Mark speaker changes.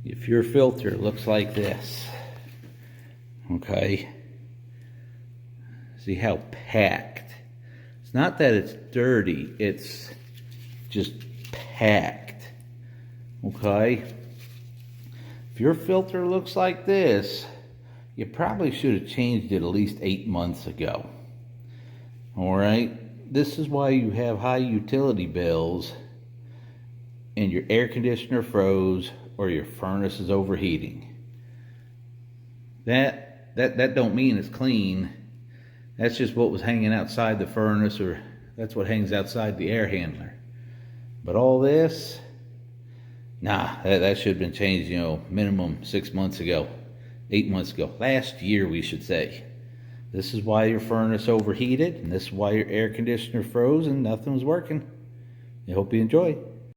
Speaker 1: If your filter looks like this, okay, see how packed. It's not that it's dirty, it's just packed, okay? If your filter looks like this, you probably should have changed it at least 8 months ago, all right? This is why you have high utility bills and your air conditioner froze or your furnace is overheating. That don't mean it's clean. That's just what was hanging outside the furnace, or that's what hangs outside the air handler. But all this, nah, that should have been changed, minimum 6 months ago, 8 months ago, last year we should say. This is why your furnace overheated, and this is why your air conditioner froze and nothing was working. I hope you enjoy.